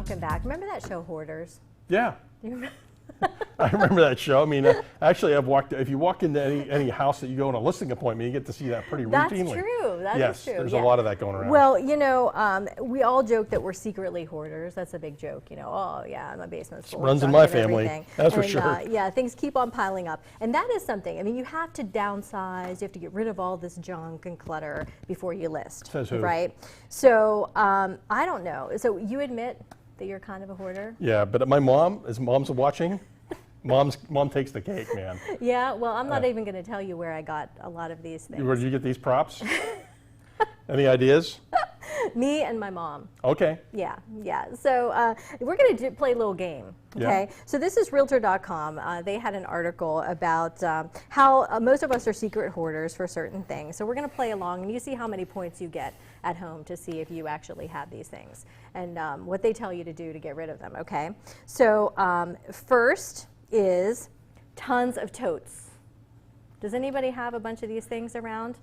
welcome back. Remember that show, Hoarders? Yeah. Do you remember? I remember that show. I mean, actually, if you walk into any house that you go on a listing appointment, you get to see that pretty routinely. That's true. That yes, is true. There's a lot of that going around. Well, you know, we all joke that we're secretly hoarders. That's a big joke. You know, oh yeah, my basement's full. Runs in my family. That's for sure. Yeah, things keep on piling up, and that is something. I mean, you have to downsize. You have to get rid of all this junk and clutter before you list. Says who? Right. So I don't know. So you admit that you're kind of a hoarder? Yeah, but my mom, as mom's watching. Mom takes the cake, man. Yeah, well, I'm not even going to tell you where I got a lot of these things. Where did you get these props? Any ideas? Me and my mom. Okay. Yeah. So we're going to play a little game. Okay. Yeah. So this is Realtor.com. They had an article about how most of us are secret hoarders for certain things. So we're going to play along, and you see how many points you get at home to see if you actually have these things and what they tell you to do to get rid of them. Okay. So first is tons of totes. Does anybody have a bunch of these things around?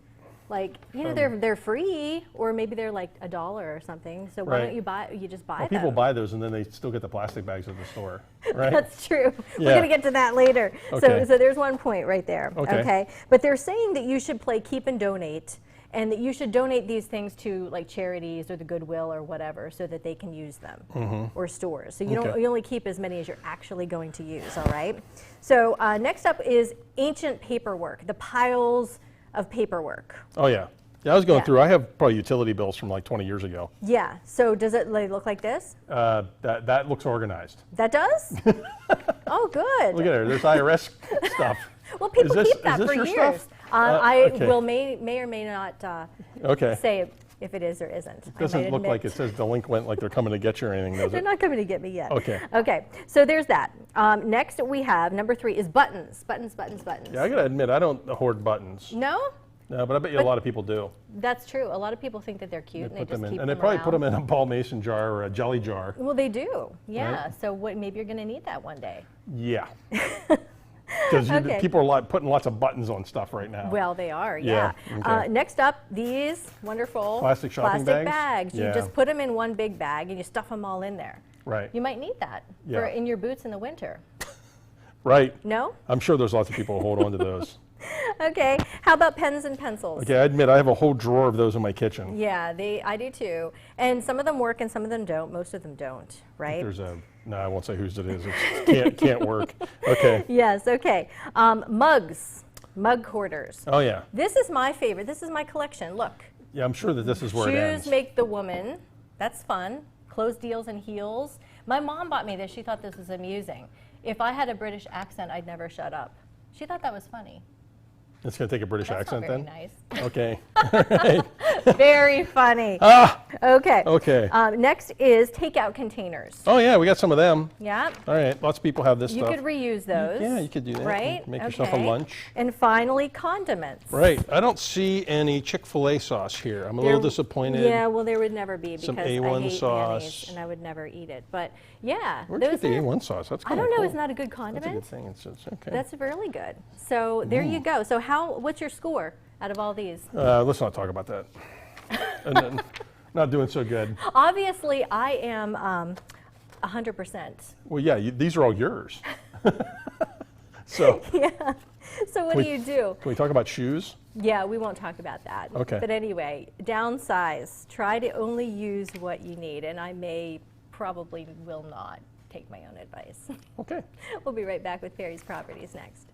Like, you know, they're free, or maybe they're like $1 or something. So why don't you just buy them? People buy those and then they still get the plastic bags at the store, right? That's true. Yeah. We're going to get to that later. Okay. So there's 1 point right there. Okay. But they're saying that you should play keep and donate, and that you should donate these things to like charities or the Goodwill or whatever, so that they can use them, or stores. So you only keep as many as you're actually going to use. All right. So next up is ancient paperwork, the piles of paperwork. Oh yeah. Yeah, I was going through. I have probably utility bills from like 20 years ago. Yeah. So does it look like this? That looks organized. That does? Oh, good. Look at her. There's IRS stuff. Well, people keep that is this for your years. Stuff? I okay. may or may not okay. say if it is or isn't. It doesn't look like it says delinquent, like they're coming to get you or anything, does They're it? not coming to get me yet. Okay. Okay, so there's that. Next we have, number 3 is buttons. Buttons. Yeah, I gotta admit, I don't hoard buttons. No? No, but I bet you a lot of people do. That's true. A lot of people think that they're cute and they just keep them and they probably around. put them in a ball mason jar or a jelly jar. Well, they do. Yeah. Right? So maybe you're going to need that one day. Yeah. Because people are putting lots of buttons on stuff right now. Well, they are, yeah. Okay. Next up, these wonderful plastic shopping bags. Yeah. You just put them in one big bag and you stuff them all in there. Right. You might need that for in your boots in the winter. Right. No? I'm sure there's lots of people who hold on to those. Okay. How about pens and pencils? Okay, I admit I have a whole drawer of those in my kitchen. Yeah, I do too. And some of them work and some of them don't. Most of them don't, right? No, I won't say whose it is. It can't work. Okay. Yes, okay. Mugs, mug hoarders. Oh yeah. This is my favorite. This is my collection. Look. Yeah, I'm sure that this is where it ends. Shoes make the woman. That's fun. Clothes, deals, and heels. My mom bought me this. She thought this was amusing. If I had a British accent, I'd never shut up. She thought that was funny. It's going to take a British That's accent not very then? Nice. Okay. Right. Very funny. Okay. Okay. Next is takeout containers. Oh yeah, we got some of them. Yeah. All right, lots of people have this You stuff. could reuse those. Yeah, you could do that. Right? Make yourself a lunch. And finally, condiments. Right. I don't see any Chick-fil-A sauce here. I'm a little disappointed. Yeah, well, there would never be because Some I A1 hate sauce. mayonnaise and I would never eat it. But yeah, Where'd you get the A1 sauce? That's I kind of don't know. cool. Isn't that a good condiment? That's a good thing. It's okay. That's really good. So there you go. So what's your score out of all these? Let's not talk about that. And then, not doing so good. Obviously, I am 100%. Well, yeah, these are all yours. So. Yeah. So what do you do? Can we talk about shoes? Yeah, we won't talk about that. Okay. But anyway, downsize. Try to only use what you need, and I probably will not take my own advice. Okay. We'll be right back with Perry's Properties next.